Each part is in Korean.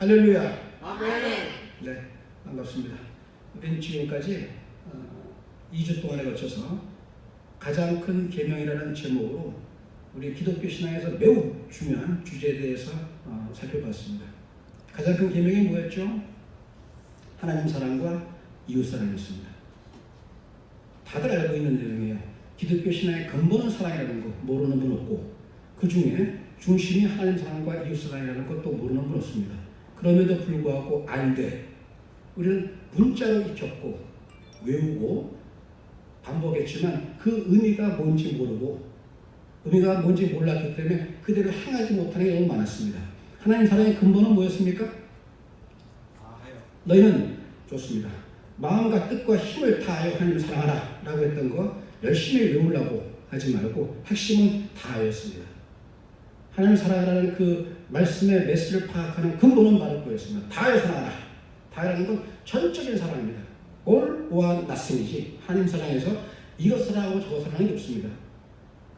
할렐루야. 아멘. 네, 반갑습니다. 우리는 지금까지 2주 동안에 걸쳐서 가장 큰 계명이라는 제목으로 우리 기독교 신앙에서 매우 중요한 주제에 대해서 살펴봤습니다. 가장 큰 계명이 뭐였죠? 하나님 사랑과 이웃 사랑이었습니다. 다들 알고 있는 내용이에요. 기독교 신앙의 근본은 사랑이라는 거 모르는 분 없고, 그 중에 중심이 하나님 사랑과 이웃 사랑이라는 것도 모르는 분 없습니다. 그럼에도 불구하고 아닌데 우리는 문자로 익혔고 외우고 반복했지만 그 의미가 뭔지 모르고 의미가 뭔지 몰랐기 때문에 그대로 행하지 못하는 게 너무 많았습니다. 하나님 사랑의 근본은 뭐였습니까? 너희는 좋습니다. 마음과 뜻과 힘을 다하여 하나님을 사랑하라 라고 했던 거 열심히 외우려고 하지 말고 핵심은 다하였습니다. 하나님을 사랑하라는 그 말씀의 메시지를 파악하는 근본은 바로 그였습니다. 다하여 사랑하라. 다하라는 건 전적인 사랑입니다. all or nothing이지 하나님 사랑에서 이것 사랑하고 저것 사랑하는 게 없습니다.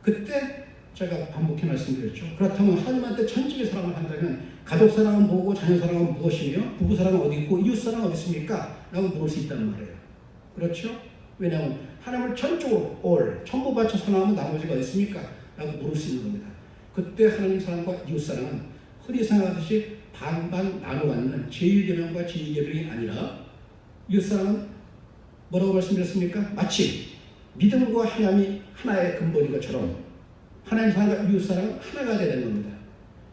그때 제가 반복해 말씀드렸죠. 그렇다면 하나님한테 전적인 사랑을 한다면 가족 사랑은 뭐고 자녀 사랑은 무엇이며 부부 사랑은 어디 있고 이웃 사랑은 어디 있습니까? 라고 물을 수 있단 말이에요. 그렇죠? 왜냐하면 하나님을 전적으로 all 전부 바쳐 사랑하면 나머지가 어디 있습니까? 라고 물을 수 있는 겁니다. 그때 하나님 사랑과 이웃 사랑은 흔히 생각하듯이 반반 나눠 갖는 제1계명과 제2계명이 아니라 이웃 사랑은 뭐라고 말씀드렸습니까? 마치 믿음과 행함이 하나의 근본인 것처럼 하나님 사랑과 이웃 사랑은 하나가 되는 겁니다.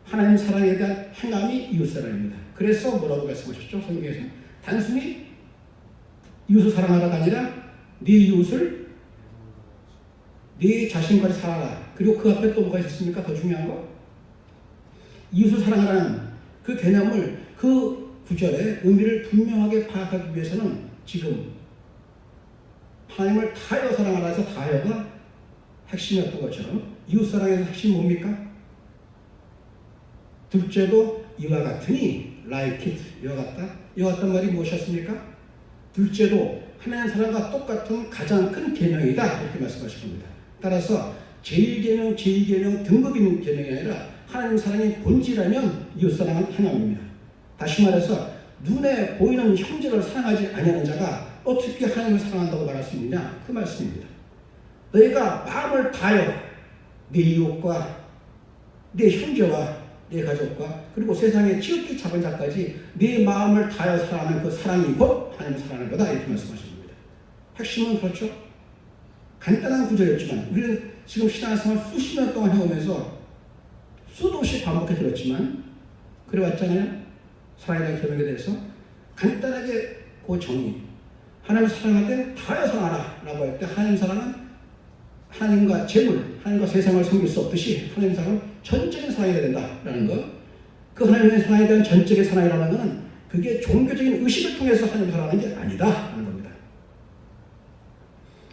하나님 사랑에 대한 행함이 이웃 사랑입니다. 그래서 뭐라고 말씀하셨죠? 성경에서 단순히 이웃을 사랑하라가 아니라 네 이웃을 네 자신까지 사랑하라. 그리고 그 앞에 또 뭐가 있었습니까? 더 중요한 거? 이웃을 사랑하라는 그 개념을 그 구절의 의미를 분명하게 파악하기 위해서는 지금 하나님을 다하여 사랑하라 해서 다하여가 핵심이었던 것처럼 이웃 사랑에서 핵심이 뭡니까? 둘째도 이와 같으니 like it 이와 같다. 이와 같단 말이 무엇이었습니까? 둘째도 하나님 사랑과 똑같은 가장 큰 계명이다 이렇게 말씀하신 겁니다. 따라서 제1계명, 제2계명 등급 있는 계명이 아니라 하나님 사랑의 본질이라면 이웃 사랑은 행함입니다. 다시 말해서 눈에 보이는 형제를 사랑하지 아니하는 자가 어떻게 하나님을 사랑한다고 말할 수 있느냐 그 말씀입니다. 너희가 마음을 다하여 네 이웃과 네 형제와 네 가족과 그리고 세상의 지극히 작은 자까지 네 마음을 다하여 사랑하는 그 사랑이 곧 하나님을 사랑하는 거다 이렇게 말씀하신 겁니다. 핵심은 그렇죠. 간단한 구절이었지만 우리는 지금 신앙생활 수십 년 동안 해오면서 수도 없이 반복해 들었지만 그래왔잖아요. 사랑에 대한 계명에 대해서 간단하게 그 정의 하나님을 사랑할 때 다하여 사랑하라 라고 할 때 하나님 사랑은 하나님과 재물, 하나님과 세상을 섬길 수 없듯이 하나님 사랑은 전적인 사랑이 된다라는 것. 그 하나님의 사랑에 대한 전적인 사랑이라는 것은 그게 종교적인 의식을 통해서 하나님을 사랑하는 게 아니다라는 겁니다.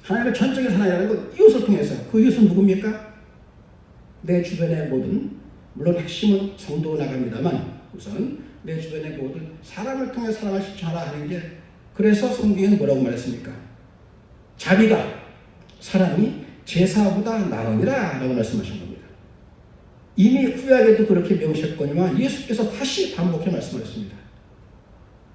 하나님의 전적인 사랑이라는 건 이웃을 통해서 그 이웃은 누굽니까? 내 주변의 모든 물론 핵심은 성도 나갑니다만 우선 내 주변의 모든 사람을 통해 사랑을 실천하라 하는 게 그래서 성경에는 뭐라고 말했습니까? 자비가 사랑이 제사보다 나으니라 라고 말씀하신 겁니다. 이미 구약에도 그렇게 명시했거니와 예수께서 다시 반복해 말씀하셨습니다.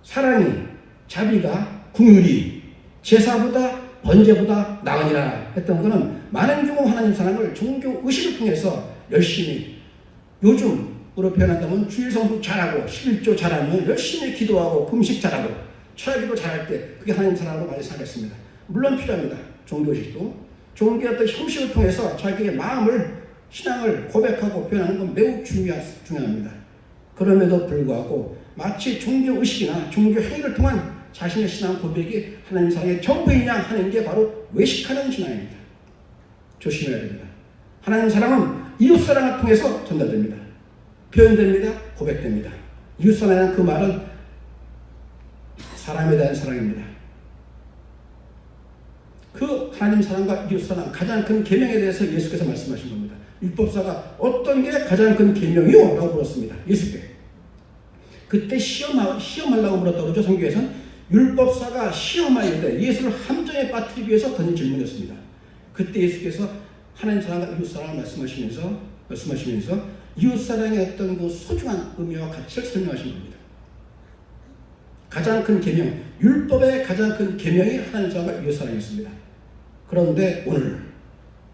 사랑이 자비가 궁율이 제사보다 번제보다 나으니라 했던 것은 많은 경우 하나님 사랑을 종교 의식을 통해서 열심히 요즘으로 표현한다면 주일 성수 잘하고 11조 잘하면 열심히 기도하고 금식 잘하고 철야기도 잘할 때 그게 하나님 사랑으로 많이 생각했습니다. 물론 필요합니다. 종교의식도 종교의 어떤 형식을 통해서 자기의 마음을 신앙을 고백하고 표현하는 건 매우 중요합니다. 그럼에도 불구하고 마치 종교의식이나 종교 행위를 통한 자신의 신앙 고백이 하나님 사랑의 전부이냐 하는 게 바로 외식하는 신앙입니다. 조심해야 됩니다. 하나님 사랑은 이웃 사랑을 통해서 전달됩니다. 표현됩니다. 고백됩니다. 이웃 사랑이라는 그 말은 사람에 대한 사랑입니다. 그 하나님 사랑과 이웃 사랑 가장 큰 계명에 대해서 예수께서 말씀하신 겁니다. 율법사가 어떤 게 가장 큰 계명이요? 라고 물었습니다. 예수께. 그때 시험하려고 물었다고 그러죠. 성경에서는 율법사가 시험할 때 예수를 함정에 빠뜨리기 위해서 던진 질문이었습니다. 그때 예수께서 하나님 사랑과 이웃 사랑을 말씀하시면서 이웃 사랑의 어떤 그 소중한 의미와 가치를 설명하신 겁니다. 가장 큰 계명, 율법의 가장 큰 계명이 하나님 사랑과 이웃 사랑이었습니다. 그런데 오늘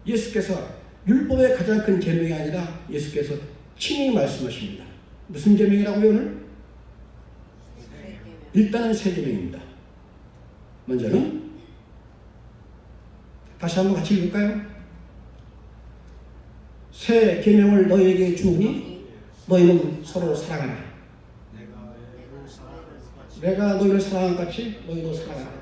예수께서 율법의 가장 큰 계명이 아니라 예수께서 친히 말씀하십니다. 무슨 계명이라고요 오늘? 일단은 세 계명입니다. 먼저는 다시 한번 같이 읽을까요? 새 계명을 너희에게 주노니 너희는 서로 사랑하라. 내가 너희를 사랑한 같이 너희도 사랑하라.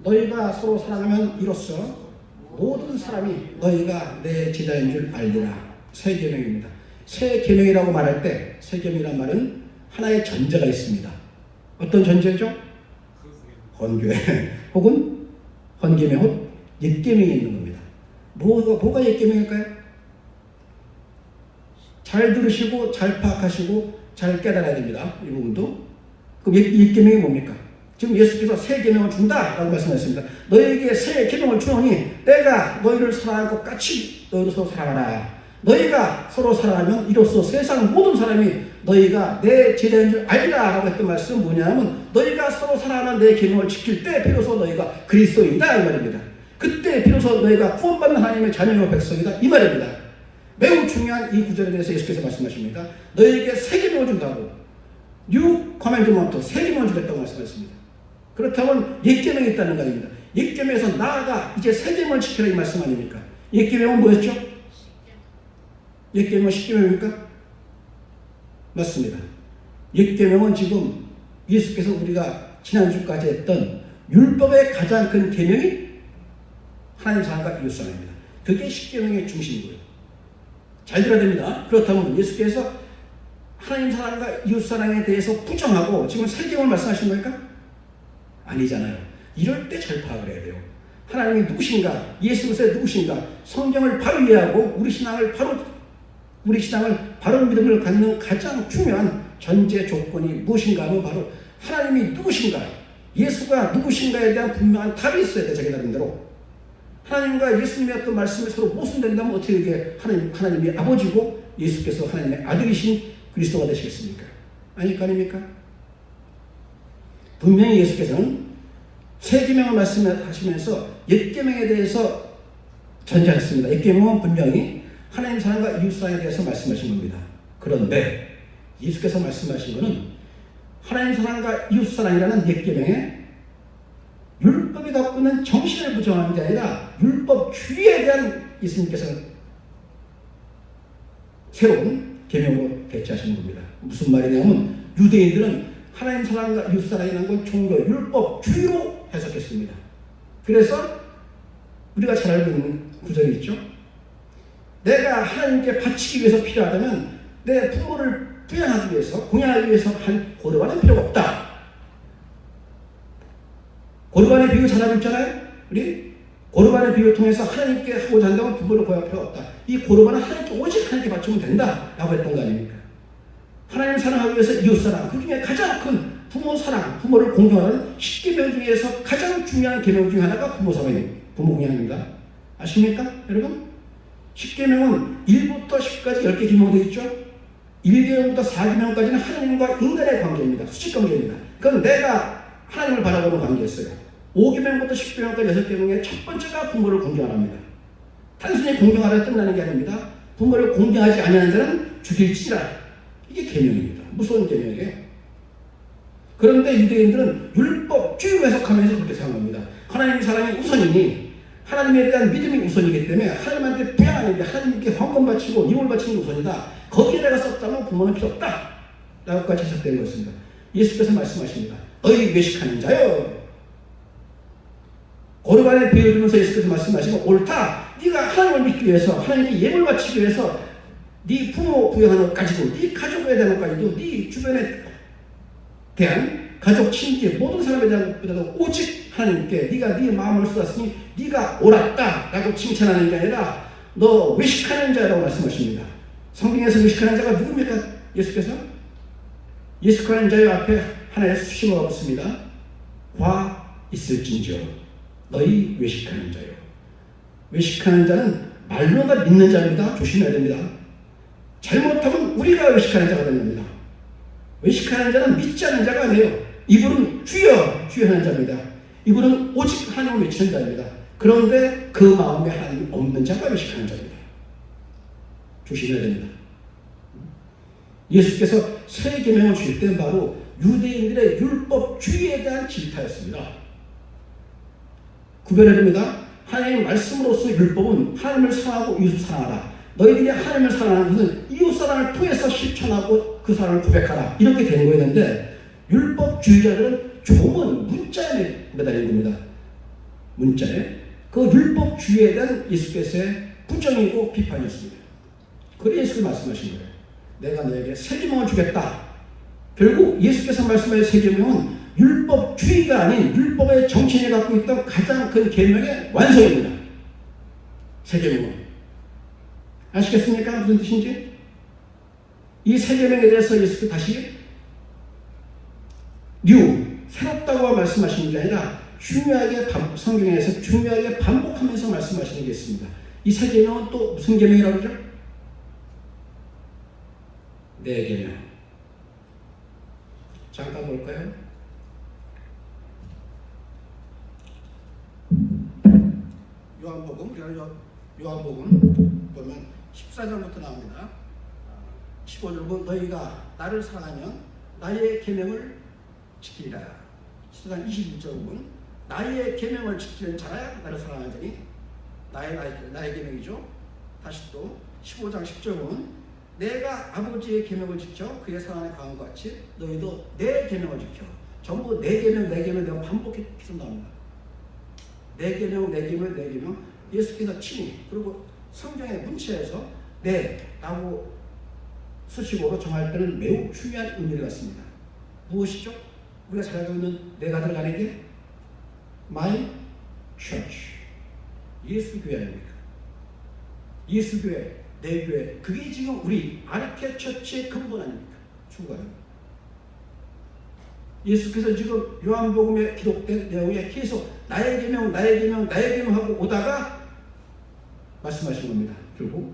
너희가 서로 사랑하면 이로써 모든 사람이 너희가 내 제자인 줄 알리라. 새 계명입니다. 새 계명이라고 말할 때 새 계명이란 말은 하나의 전제가 있습니다. 어떤 전제죠? 헌교회 혹은 헌계명 혹은 옛계명이 있는 겁니다. 뭐가 옛계명일까요? 잘 들으시고 잘 파악하시고 잘 깨달아야 됩니다. 이 부분도. 그럼 옛계명이 뭡니까? 지금 예수께서 새 계명을 준다라고 말씀하셨습니다. 너희에게 새 계명을 주노니 내가 너희를 사랑할 것 같이 너희도 서로 사랑하라. 너희가 서로 사랑하면 이로써 세상 모든 사람이 너희가 내 제자인 줄 알리라 라고 했던 말씀은 뭐냐면 너희가 서로 사랑하는 내 계명을 지킬 때 비로소 너희가 그리스도인이다 이 말입니다. 그때 비로소 너희가 구원받는 하나님의 자녀요 백성이다 이 말입니다. 매우 중요한 이 구절에 대해서 예수께서 말씀하십니다. 너희에게 새 계명을 준다고 New Commandment 새 계명을 주겠다고 말씀하셨습니다. 그렇다면 옛 계명이 있다는 거 아닙니다. 옛 계명에서 나아가 이제 새 계명을 지키라 이 말씀 아닙니까? 옛 계명은 뭐였죠? 옛 계명은 십계명입니까? 맞습니다. 옛 계명은 지금 예수께서 우리가 지난주까지 했던 율법의 가장 큰 계명이 하나님 사랑과 이웃 사랑입니다. 그게 십계명의 중심이고요. 잘 들어야 됩니다. 그렇다면 예수께서 하나님 사랑과 이웃 사랑에 대해서 부정하고 지금 새 계명을 말씀하신 겁니까? 아니잖아요. 이럴 때 잘 파악을 해야 돼요. 하나님이 누구신가? 예수 그리스도의 누구신가? 성경을 바로 이해하고 우리 신앙을 바른 믿음을 갖는 가장 중요한 전제 조건이 무엇인가 하면 바로 하나님이 누구신가? 예수가 누구신가에 대한 분명한 답이 있어야 돼. 자기 나름대로. 하나님과 예수님의 어떤 말씀이 서로 모순된다면 어떻게 이게 하나님이 아버지고 예수께서 하나님의 아들이신 그리스도가 되시겠습니까? 아닙니까? 분명히 예수께서는 새 계명을 말씀하시면서 옛 계명에 대해서 전제했습니다. 옛 계명은 분명히 하나님 사랑과 이웃 사랑에 대해서 말씀하신 겁니다. 그런데 예수께서 말씀하신 것은 하나님 사랑과 이웃 사랑이라는 옛 계명에 율법이 갖고 있는 정신을 부정하는 게 아니라 율법주의에 대한 예수님께서는 새로운 계명으로 배치하시는 겁니다. 무슨 말이냐면 유대인들은 하나님 사랑과 이웃 사랑이라는 건 종교 율법주의로 해석했습니다. 그래서 우리가 잘 알고 있는 구절이 있죠. 내가 하나님께 바치기 위해서 필요하다면 내 부모를 부양하기 위해서 공양하기 위해서 한 고르반은 필요가 없다. 고르반의 비유 잘 알고 있잖아요. 우리 고르반의 비유를 통해서 하나님께 하고자 한다면 부모를 구할 필요가 없다. 이 고르반은 하나님께 오직 하나님께 바치면 된다라고 했던 거 아닙니까? 하나님 사랑하기 위해서 이웃 사랑, 그 중에 가장 큰 부모 사랑, 부모를 공경하는 10계명 중에서 가장 중요한 계명 중에 하나가 부모 사랑이에요. 부모 공양입니다. 아십니까 여러분? 10계명은 1부터 10까지 10개 계명되어 있죠. 1계명부터 4계명까지는 하나님과 인간의 관계입니다. 수직 관계입니다. 그건 내가 하나님을 바라보는 관계였어요. 5계명부터 10계명까지 6계명의 첫 번째가 부모를 공경하랍니다. 단순히 공경하라 끝나는 게 아닙니다. 부모를 공경하지 아니하는 자는 죽일지라. 이게 계명입니다. 무서운 계명이에요. 그런데 유대인들은 율법주의로 해석하면서 그렇게 생각합니다. 하나님의 사랑이 우선이니 하나님에 대한 믿음이 우선이기 때문에 하나님한테 부양하는 게 하나님께 헌금 바치고 이물 바치는 게 우선이다. 거기에 내가 썼다면 부모는 필요 없다. 라고까지 해석된 것입니다. 예수께서 말씀하십니다. 너희 외식하는 자여. 고르반의 비유를 들으면서 예수께서 말씀하시고 옳다. 네가 하나님을 믿기 위해서 하나님께 예물 바치기 위해서 네 부모 부양하는 것 가지고 네 가족에 대한 것 가지고 네 주변에 대한 가족, 친지 모든 사람에 대한 것보다도 오직 하나님께 네가 네 마음을 쏟았으니 네가 옳았다 라고 칭찬하는 게 아니라 너 외식하는 자라고 말씀하십니다. 성경에서 외식하는 자가 누굽니까? 예수께서? 외식하는 자의 앞에 하나의 수식어가 붙습니다. 화 있을진저 너희 외식하는 자요. 외식하는 자는 말로만 믿는 자입니다. 조심해야 됩니다. 잘못하면 우리가 외식하는 자가 됩니다. 외식하는 자는 믿지 않는 자가 아니에요. 이분은 주여 주여 하는 자입니다. 이분은 오직 하나님을 외치는 자입니다. 그런데 그 마음에 하나님 없는 자가 외식하는 자입니다. 조심해야 됩니다. 예수께서 새 계명을 주실 때는 바로 유대인들의 율법주의에 대한 질타였습니다. 구별해야 됩니다. 하나님의 말씀으로서 율법은 하나님을 사랑하고 이웃을 사랑하라. 너희들이 하나님을 사랑하는 것은 이웃사랑을 통해서 실천하고 그 사랑을 고백하라. 이렇게 된 거였는데 율법주의자들은 조문 문자에 매달린 겁니다. 문자에. 그 율법주의에 대한 예수께서의 부정이고 비판이었습니다. 그래서 예수께서 말씀하신 거예요. 내가 너에게 새 계명을 주겠다. 결국 예수께서 말씀하신 새 계명은 율법주의가 아닌 율법의 정신이 갖고 있던 가장 큰 계명의 완성입니다. 새 계명은. 아시겠습니까? 무슨 뜻인지? 이 새 계명에 대해서 예수께서 다시 새롭다고 말씀하시는 게 아니라 중요하게 성경에서 중요하게 반복하면서 말씀하시는 게 있습니다. 이 새 계명은 또 무슨 계명이라고 그러죠? 내 계명. 잠깐 볼까요? 요한복음 보면 14절부터 나옵니다. 15절 보면 너희가 나를 사랑하면 나의 계명을 지키리라. 14절 21절 보면 나의 계명을 지키는 자라야 나를 사랑하는 자니 나의 계명이죠. 다시 또 15장 10절 보면 내가 아버지의 계명을 지켜 그의 사랑에 강한 것 같이 너희도 내 계명을 지켜. 전부 내 계명 내가 반복해서 나옵니다. 내 계명 예수께서 친히 그리고 성경의 문체에서 라고 수식어로 정할 때는 매우 중요한 의미를 갖습니다. 무엇이죠? 우리가 잘 알고 있는 내가 들어가는 게 My Church. 예수 교회 아닙니까? 예수 교회, 내 교회. 그게 지금 우리 아르케 처치의 근본 아닙니까? 추구하는. 예수께서 지금 요한복음에 기록된 내용에 계속 나의 계명 하고 오다가 말씀하신 겁니다. 결국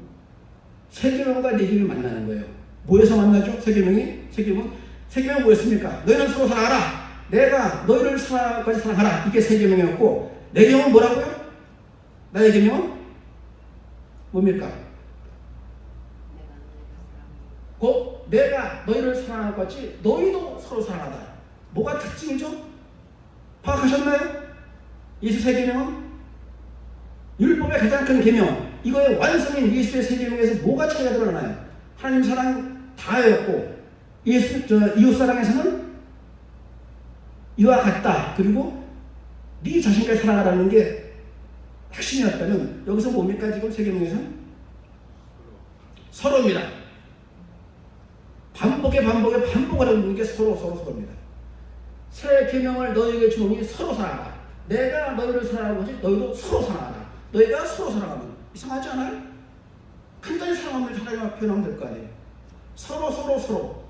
새 계명과 내 계명이 만나는 거예요. 뭐에서 만나죠? 새 계명은 뭐였습니까? 너희는 서로 사랑하라. 내가 너희를 사랑까지 사랑하라. 이게 새 계명이었고 내 계명은 뭐라고요? 나의 계명은 뭡니까? 곧 내가 너희를 사랑할 것 같이 너희도 서로 사랑하다. 뭐가 특징이죠? 파악하셨나요? 예수 새 계명은 율법의 가장 큰 계명, 이거의 완성인 예수의 새 계명에서 뭐가 차이가 드러나요? 하나님 사랑 다였고 이웃 사랑에서는 이와 같다. 그리고 네 자신까지 사랑하라는 게 핵심이었다면 여기서 뭡니까? 지금 새 계명에서는 서로입니다. 반복하는 게 서로입니다. 새 계명을 너희에게 주노니 서로 사랑하라. 내가 너희를 사랑하는 것이 너희도 서로 사랑하라. 너희가 서로 사랑하면 이상하지 않아요? 간단히 사랑함을 하나님과 표현하면 될 거 아니에요. 서로.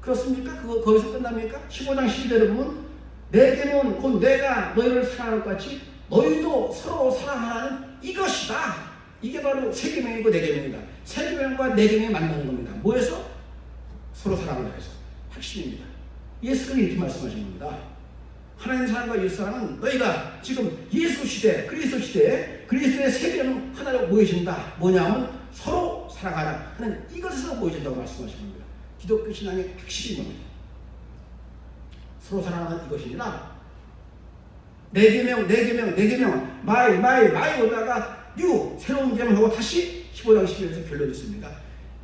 그렇습니까? 그거 거기서 끝납니까? 15장 12절에 보면 내 계명은 곧 내가 너희를 사랑할 것 같이 너희도 서로 사랑하는 이것이다. 이게 바로 새 계명이고 내 계명이다. 새 계명과 내 계명이 만나는 겁니다. 뭐에서? 서로 사랑을 해서. 핵심입니다. 예수께서 이렇게 말씀하신 겁니다. 하나님 사랑과 예수 사랑은 너희가 지금 예수 시대, 그리스도 시대에 그리스도의 새 계명 하나로 모여진다. 뭐냐면 서로 사랑하라 하는 이것에서 모여진다고 말씀하신 겁니다. 기독교 신앙의 핵심인 겁니다. 서로 사랑하는 이것이니라. 내 계명, 마이 오다가 새로운 계명하고 다시 15장 11절에서 결론이 있습니다.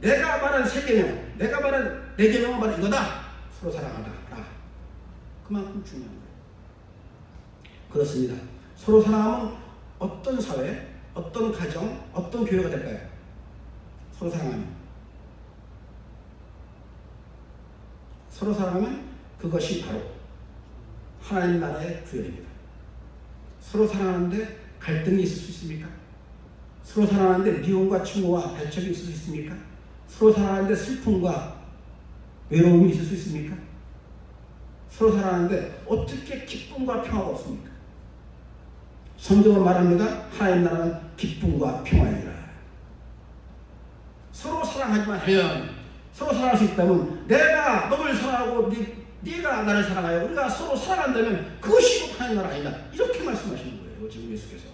내가 말한 새 계명, 내가 말한 내 계명은 바로 이거다. 서로 사랑하라. 그만큼 중요한 거예요. 그렇습니다. 서로 사랑하면 어떤 사회, 어떤 가정, 어떤 교회가 될까요? 서로 사랑하면 그것이 바로 하나님 나라의 구현입니다. 서로 사랑하는데 갈등이 있을 수 있습니까? 서로 사랑하는데 미움과 증오와 배척이 있을 수 있습니까? 서로 사랑하는데 슬픔과 외로움이 있을 수 있습니까? 서로 사랑하는데 어떻게 기쁨과 평화가 없습니까? 성경은 말합니다. 하나님 나라는 기쁨과 평화이라. 서로 사랑하지만 하면, 서로 사랑할 수 있다면 내가 너를 사랑하고 네가 나를 사랑하여 우리가 서로 사랑한다면 그것이 곧 하나님 나라 아니다. 이렇게 말씀하시는 거예요. 지금 예수께서.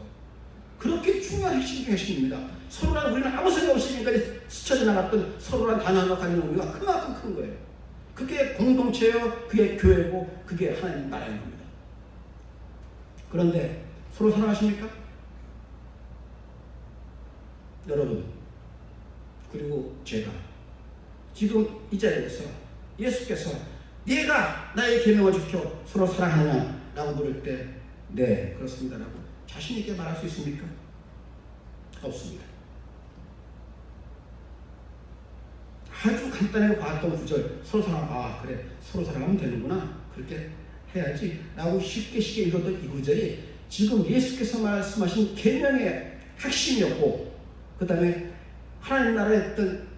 그렇게 중요한 핵심입니다. 서로랑 우리는 아무 생각 없이 지금까지 스쳐져 나갔던 서로랑 단어가 가진 의미가 그만큼 큰 거예요. 그게 공동체요, 그게 교회고, 그게 하나님 나라인 겁니다. 그런데 서로 사랑하십니까? 여러분, 그리고 제가 지금 이 자리에서 예수께서 네가 나의 계명을 지켜 서로 사랑하느냐 라고 물을 때 네, 그렇습니다 라고 자신 있게 말할 수 있습니까? 없습니다. 아주 간단하게 봤던 구절, 서로 사랑, 그래, 서로 사랑하면 되는구나, 그렇게 해야지 라고 쉽게 읽었던 이 구절이 지금 예수께서 말씀하신 계명의 핵심이었고, 그 다음에 하나님 나라의 어떤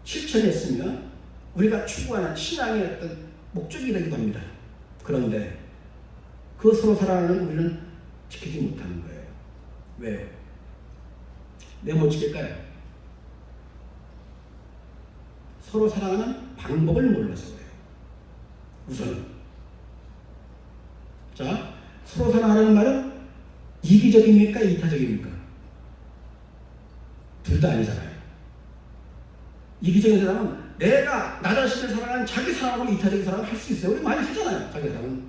실천이었으며 우리가 추구하는 신앙의 어떤 목적이 되기도 합니다. 그런데 그 서로 사랑하는 우리는 지키지 못하는 거예요. 왜요? 왜 못 지킬까요? 서로 사랑하는 방법을 몰라서 그래요. 우선 자, 서로 사랑하는 말은 이기적입니까? 이타적입니까? 둘 다 아니잖아요. 이기적인 사람은 내가 나 자신을 사랑하는 자기 사랑하고 이타적인 사랑을 할 수 있어요. 우리 많이 하잖아요. 자기 사랑은.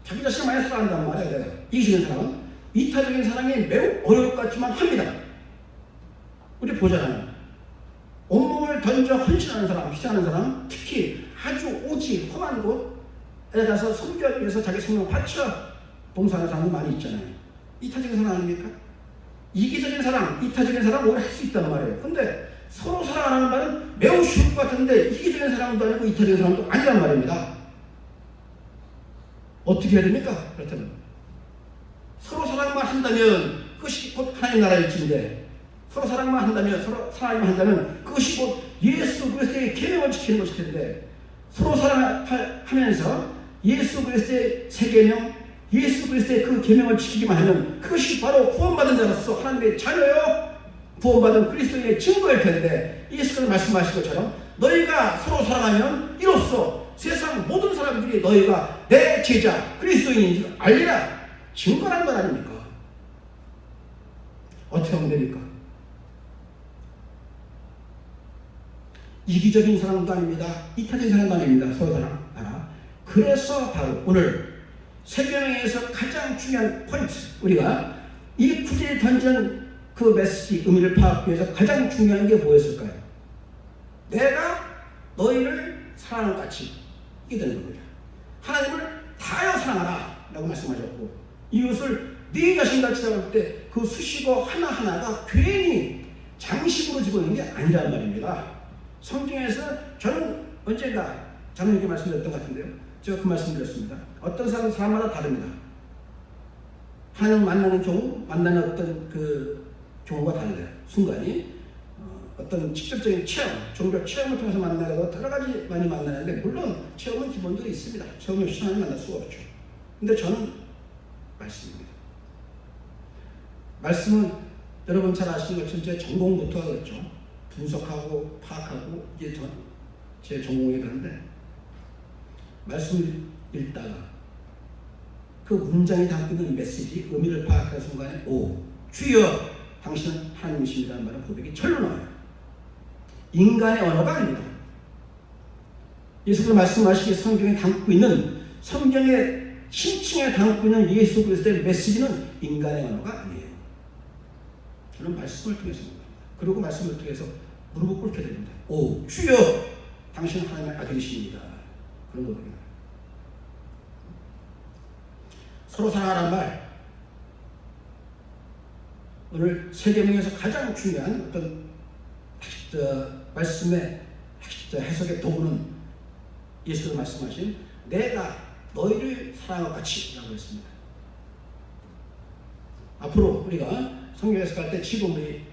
자기 자신을 많이 사랑한단 말이에요. 내가. 이기적인 사람은 이타적인 사랑이 매우 어려울 것 같지만 합니다. 우리 보잖아요. 온몸을 던져 헌신하는 사람, 희생하는 사람, 특히 아주 오지 험한 곳에 가서 섬기기 위해서 자기 생명을 바쳐 봉사하는 사람이 많이 있잖아요. 이타적인 사랑 아닙니까? 이기적인 사랑, 이타적인 사랑 오래 할 수 있단 말이에요. 근데 서로 사랑하는 말은 매우 쉬울 것 같은데 이기적인 사랑도 아니고 이타적인 사랑도 아니란 말입니다. 어떻게 해야 됩니까? 그렇다면 서로 사랑만 한다면 그것이 곧 하나님 나라의 일인데, 서로 사랑만 한다면, 서로 사랑만 한다면 그것이 곧 예수 그리스도의 계명을 지키는 것일 텐데, 서로 사랑하면서 예수 그리스도의 세 계명, 예수 그리스도의 그 계명을 지키기만 하면 그것이 바로 구원받은 자로서 하나님의 자녀요, 구원받은 그리스도의 증거일 텐데, 예수께서 말씀하신 것처럼 너희가 서로 사랑하면 이로써 세상 모든 사람들이 너희가 내 제자 그리스도인인 줄 알리라, 증거란 말 아닙니까? 어떻게 하면 됩니까? 이기적인 사랑도 아닙니다. 이타적인 사랑도 아닙니다. 서로 사랑하라. 그래서 바로 오늘 세계명에서 가장 중요한 포인트, 우리가 이 구절이 던진 그 메시지 의미를 파악하기 위해서 가장 중요한 게 뭐였을까요? 내가 너희를 사랑하는 것 같이, 이게 되는 겁니다. 하나님을 다하여 사랑하라 라고 말씀하셨고, 이웃을 네 자신같이 생각할 때 그 수식어 하나하나가 괜히 장식으로 집어넣는 게 아니란 말입니다. 성경에서 저는 언젠가 장로님께 말씀드렸던 것 같은데요, 제가 그 말씀 드렸습니다. 어떤 사람마다 다릅니다. 하나님 만나는 경우, 만나는 어떤 그 경우가 달라요. 순간이 어떤 직접적인 체험, 종교 체험을 통해서 만나고 여러 가지 많이 만나는데, 물론 체험은 기본적으로 있습니다. 체험 없이 하나님 만날 수가 없죠. 근데 저는 말씀입니다. 말씀은 여러분 잘 아시는 것처럼 제 전공부터 그렇죠. 분석하고 파악하고 이게 제 전공이 그런데, 말씀을 읽다가 그 문장이 담고 있는 메시지, 의미를 파악하는 순간에 오, 주여 당신은 하나님이십니다는 말은 고백이 절로 나와요. 인간의 언어가 아닙니다. 예수께서 말씀하시기에 성경에 담고 있는, 성경의 심층에 담고 있는 예수 그리스도의 메시지는 인간의 언어가 아니에요. 저는 말씀을 통해서 봅니다. 그리고 말씀을 통해서 무릎을 꿇게 됩니다. 오, 주여 당신은 하나님의 아들이십니다. 그런 거거든요. 서로 사랑하라는 말, 오늘 세계명에서 가장 중요한 어떤 말씀의 해석의 도구는 예수께서 말씀하신 내가 너희를 사랑하고 같이 라고 했습니다. 앞으로 우리가 성경에서 갈 때 지금 우리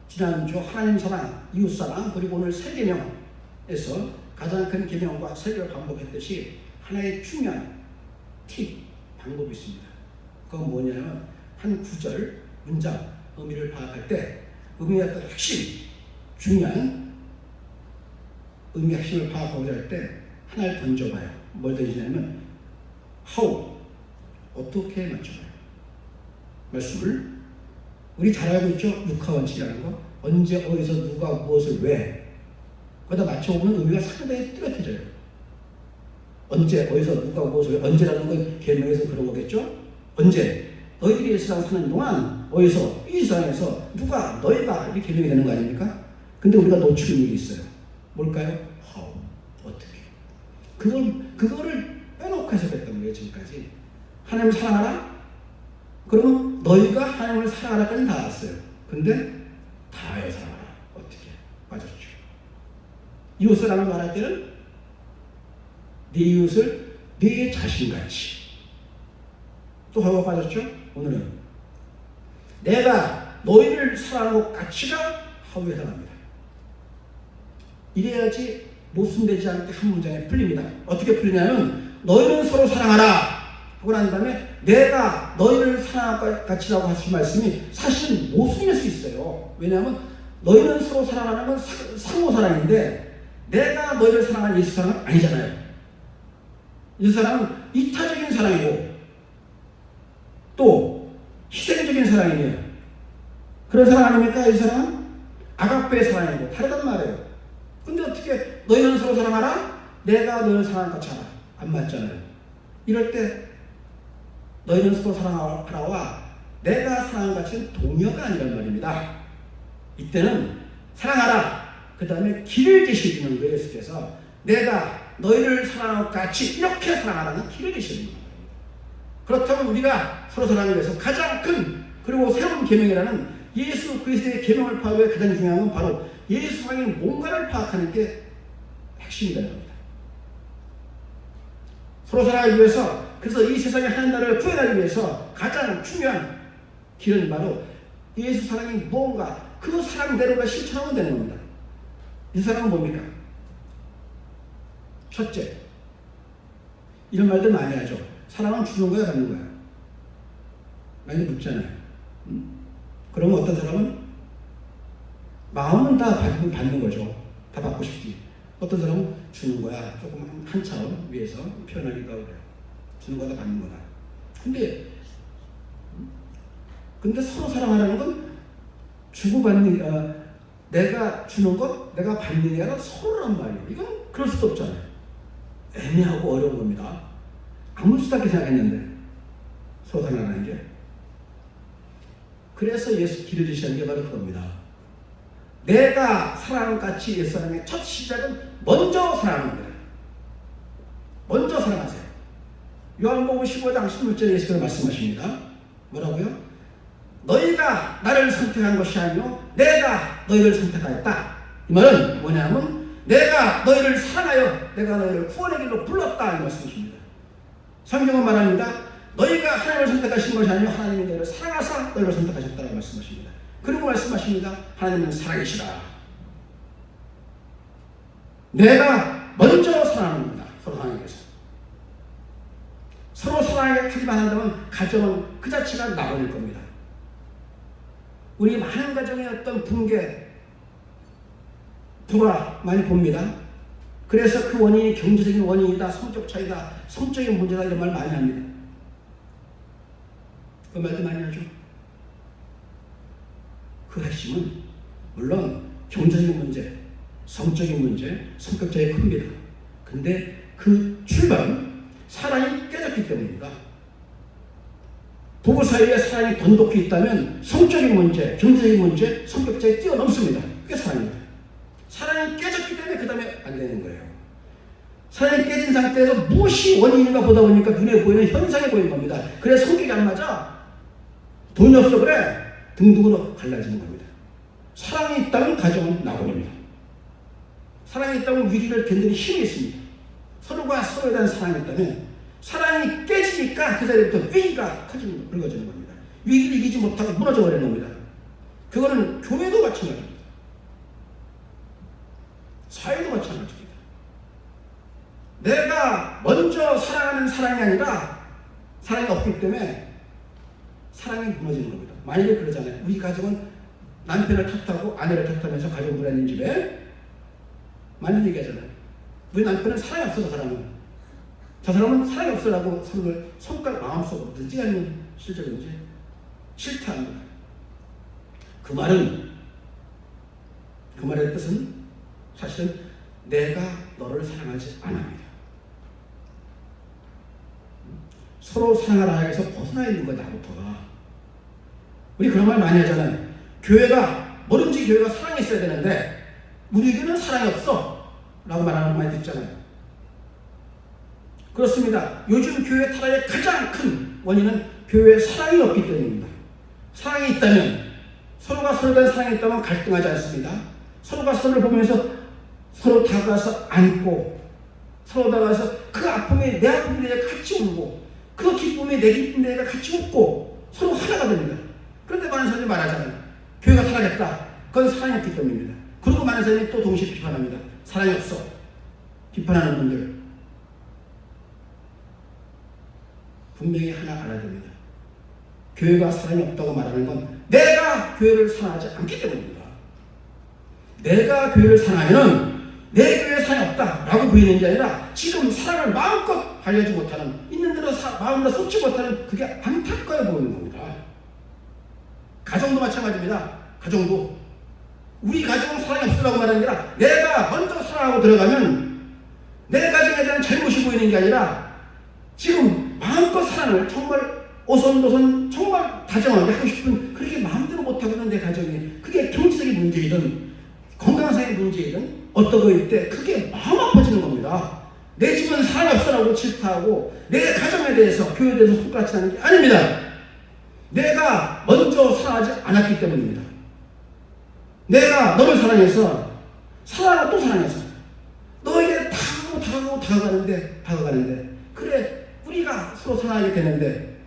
지난주 하나님 사랑, 이웃 사랑, 그리고 오늘 세 계명에서 가장 큰 계명과 세 개를 반복했듯이 하나의 중요한 팁, 방법이 있습니다. 그건 뭐냐면 한 구절, 문장, 의미를 파악할 때 의미의 어떤 핵심, 중요한 의미 핵심을 파악하고자 할 때 하나를 던져봐요. 뭘 던지냐면 how, 어떻게 맞춰봐요. 말씀을 우리 잘 알고 있죠? 육하원칙이라는 거. 언제, 어디서, 누가, 무엇을, 왜. 거기다 맞춰보면 의미가 상당히 뚜렷해져요. 언제, 어디서, 누가, 무엇을, 왜. 언제라는 건 계명에서 그런 거겠죠? 언제. 너희들이 이 세상 사는 동안 어디서, 이 세상에서 누가, 너희가 이렇게 계명이 되는 거 아닙니까? 근데 우리가 놓치는 일이 있어요. 뭘까요? how, 어떻게. 그거를 빼놓고 해석했던 거예요, 지금까지. 하나님을 사랑하라? 그러면 너희가 하나님을 사랑하라까지는 다 알았어요. 근데 다하여 사랑하라. 어떻게? 빠졌죠. 이웃을 말할 때는 네 이웃을 네 자신같이. 또 하고 빠졌죠? 오늘은 내가 너희를 사랑하는 것 같이가 하우에 해당합니다. 이래야지 모순되지 않게 한 문장에 풀립니다. 어떻게 풀리냐면 너희는 서로 사랑하라 하고 난 다음에 내가 너희를 사랑할 것 같이라고 하신 말씀이 사실은 모순일 수 있어요. 왜냐하면 너희는 서로 사랑하는 건 상호 사랑인데 내가 너희를 사랑하는 예수 사랑은 아니잖아요. 예수 사랑은 이타적인 사랑이고 또 희생적인 사랑이에요. 그런 사랑 아닙니까? 이 사랑은 아가페의 사랑이고 다르단 말이에요. 근데 어떻게 너희는 서로 사랑하라? 내가 너희를 사랑할 것 같이 하라. 안 맞잖아요. 이럴 때 너희는 서로 사랑하라와 내가 사랑하는 것 같이는 동요가 아니란 말입니다. 이때는 사랑하라. 그 다음에 길을 제시해주는 거예요. 예수께서 내가 너희를 사랑하는 것 같이 이렇게 사랑하라는 길을 제시해주는 거예요. 그렇다면 우리가 서로 사랑하기 위해서 가장 큰 그리고 새로운 계명이라는 예수 그리스도의 계명을 파악하기 가장 중요한 건 바로 예수 사랑의 뭔가를 파악하는 게 핵심이 되는 겁니다. 서로 사랑하기 위해서 그래서 이 세상에 하나님 나라를 구해나가기 위해서 가장 중요한 길은 바로 예수 사랑이 뭔가 그 사랑대로가 실천하면 되는 겁니다. 이 사랑은 뭡니까? 첫째, 이런 말들 많이 하죠. 사랑은 주는 거야, 받는 거야? 많이 묻잖아요. 그러면 어떤 사람은 마음은 다 받는 거죠. 다 받고 싶지. 어떤 사람은 주는 거야. 조금 한 차원 위에서 표현하기도 하고 그래요. 주는 거다 받는 거다. 근데 서로 사랑하라는 건 주고받는 내가 주는 것, 내가 받는 게 아니라 서로란 말이에요. 이건 그럴 수도 없잖아요. 애매하고 어려운 겁니다. 아무렇지도 않게 생각했는데 서로 사랑하는 게. 그래서 예수 길을 주시는 게 바로 그겁니다. 내가 사랑하는 같이 예수 사랑의 첫 시작은 먼저 사랑하는 겁니다. 먼저 사랑하세요. 요한복음 15장 16절에 예수께서 말씀하십니다. 뭐라고요? 너희가 나를 선택한 것이 아니요 내가 너희를 선택하였다. 이 말은 뭐냐면 내가 너희를 사랑하여 내가 너희를 구원의 길로 불렀다 이 말씀이십니다. 성경은 말합니다. 너희가 하나님을 선택하신 것이 아니요 하나님이 너희를 사랑하사 너희를 선택하셨다고 말씀하십니다. 그리고 말씀하십니다. 하나님은 사랑이시라. 내가 먼저 사랑하는 겁니다. 서로 사랑하기 위해서. 서로 사랑하기만 한다면 가정은 그 자체가 나눠질 겁니다. 우리 많은 가정의 어떤 붕괴, 불화 많이 봅니다. 그래서 그 원인이 경제적인 원인이다, 성적 차이다, 성적인 문제다 이런 말 많이 합니다. 그 말도 많이 하죠. 그 핵심은 물론 경제적인 문제, 성적인 문제, 성격 차이 큽니다. 근데 그 출발은 사랑이 깨졌기 때문입니다. 부부 사이에 사랑이 돈독히 있다면 성적인 문제, 경제적인 문제, 성격 차이 뛰어넘습니다. 그게 사랑입니다. 사랑이 깨졌기 때문에 그 다음에 안 되는 거예요. 사랑이 깨진 상태에서 무엇이 원인인가 보다 보니까 눈에 보이는 현상이 보이는 겁니다. 그래서 성격이 안 맞아. 돈이 없어 그래. 등등으로 갈라지는 겁니다. 사랑이 있다면 가정은 낙원입니다. 사랑이 있다면 위기를 견디는 힘이 있습니다. 서로가 서로에 대한 사랑이 있다면 사랑이 깨지니까 그 자리부터 위기가 굵어지는 겁니다. 위기를 이기지 못하고 무너져 버리는 겁니다. 그거는 교회도 마찬가지입니다. 사회도 마찬가지입니다. 내가 먼저 사랑하는 사랑이 아니라 사랑이 없기 때문에 사랑이 무너지는 겁니다. 만약에 그러잖아요. 우리 가정은 남편을 탓하고 아내를 탓하면서 가정 불안인 집에 많은 얘기하잖아요. 우리 남편은 사랑이 없어, 저 사람은 사랑이 없어라고 서로를 손가락 마음속으로 든지 아니면 실제로든지 싫다는 거예요. 그 말의 뜻은 사실은 내가 너를 사랑하지 않습니다. 서로 사랑하라 해서 벗어나 있는 거야, 나부터가. 우리 그런 말 많이 하잖아요. 뭐든지 교회가 사랑이 있어야 되는데 우리 교회는 사랑이 없어 라고 말하는 거 많이 듣잖아요. 그렇습니다. 요즘 교회 타락의 가장 큰 원인은 교회에 사랑이 없기 때문입니다. 사랑이 있다면, 서로가 서로에 대한 사랑이 있다면 갈등하지 않습니다. 서로가 서로를 보면서 서로 다가가서 안고, 서로 다가가서 그 아픔에 내 아픔에 내가 같이 울고, 그 기쁨에 내 기쁨에 내가 같이 웃고, 서로 하나가 됩니다. 그런데 많은 사람들이 말하잖아요. 교회가 타락했다. 그건 사랑이 없기 때문입니다. 그리고 많은 사람이 또 동시에 비판합니다. 사랑이 없어. 비판하는 분들. 분명히 하나 알아야 됩니다. 교회가 사랑이 없다고 말하는 건 내가 교회를 사랑하지 않기 때문입니다. 내가 교회를 사랑하면 내 교회에 사랑이 없다라고 보이는 게 아니라 지금 사랑을 마음껏 발휘하지 못하는, 있는 대로 마음으로 쏟지 못하는 그게 안타까워 보이는 겁니다. 가정도 마찬가지입니다. 가정도 우리 가정은 사랑이 없으라고 말하는 게 아니라 내가 먼저 사랑하고 들어가면 내 가정에 대한 잘못이 보이는 게 아니라 지금 마음껏 사랑을 정말 오손도손 정말 다정하게 하고 싶은, 그렇게 마음대로 못하고는 내 가정이, 그게 경제적인 문제이든 건강상의 문제이든 어떤 거일 때 그게 마음 아파지는 겁니다. 내 집은 사랑이 없어라고 질타하고 내 가정에 대해서, 교회에 대해서 손가락질하는 게 아닙니다. 내가 먼저 사랑하지 않았기 때문입니다. 내가 너를 사랑해서, 사랑하고 또 사랑해서 너에게 다가가는데 그래 우리가 서로 사랑하게 되는데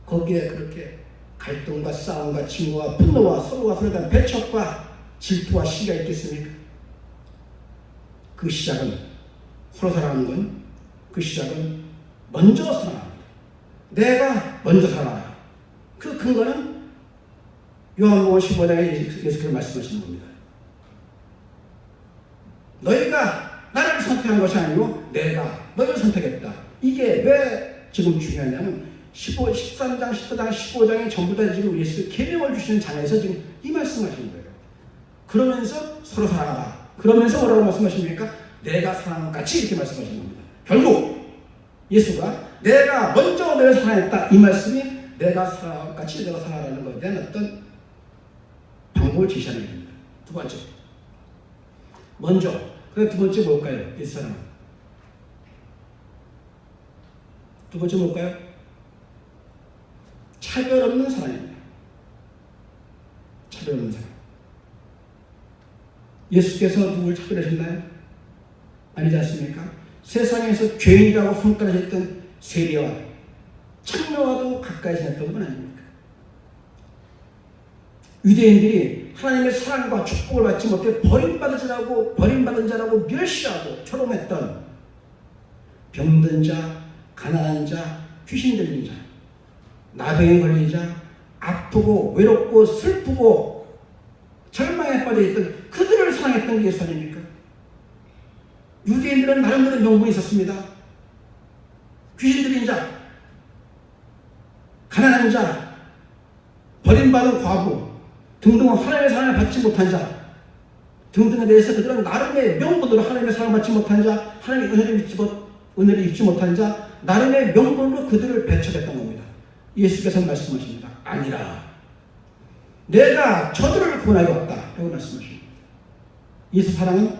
거기에 그렇게 갈등과 싸움과 증오와 분노와 서로가 서로에 대한 배척과 질투와 시기가 있겠습니까? 그 시작은, 서로 사랑하는 건 그 시작은 먼저 사랑합니다. 내가 먼저 사랑하라. 그 근거는 요한복음 15장에 예수께서 말씀하시는 겁니다. 너희가 나를 선택한 것이 아니고 내가 너희를 선택했다. 이게 왜 지금 중요하냐면 13장, 14장, 15장이 전부 다 지금 예수 계명을 주시는 장에서 지금 이 말씀하시는 거예요. 그러면서 서로 사랑하라. 그러면서 뭐라고 말씀하십니까? 내가 사랑한 것 같이, 이렇게 말씀하시는 겁니다. 결국 예수가 내가 먼저 너를 사랑했다, 이 말씀이 내가 사랑한 것 같이 내가 사랑하라는 것에 대한 어떤 방법을 제시하는 겁니다. 두 번째, 먼저, 그 두 번째 뭘까요? 예수 사랑. 두 번째 뭘까요? 차별 없는 사랑입니다. 차별 없는 사랑. 예수께서 누굴 차별하셨나요? 아니지 않습니까? 세상에서 죄인이라고 손가락했던 세리와 창녀와도 가까이 지냈던 건 아닙니까? 유대인들이 하나님의 사랑과 축복을 받지 못해 버림받은 자라고 멸시하고 조롱했던 병든 자, 가난한 자, 귀신 들린 자, 나병에 걸린 자, 아프고 외롭고 슬프고 절망에 빠져있던 그들을 사랑했던 게 예수 아닙니까? 유대인들은 나름대로 명분이 있었습니다. 귀신 들린 자, 가난한 자, 버림받은 과부 등등 하나님의 사랑을 받지 못한 자 등등에 대해서 그들은 나름의 명분으로 하나님의 사랑을 받지 못한 자, 하나님의 은혜를 입지 못한 자, 나름의 명분으로 그들을 배척했던 겁니다. 예수께서 말씀하십니다. 아니라 내가 저들을 구원하여 왔다 라고 말씀하십니다. 예수 사랑은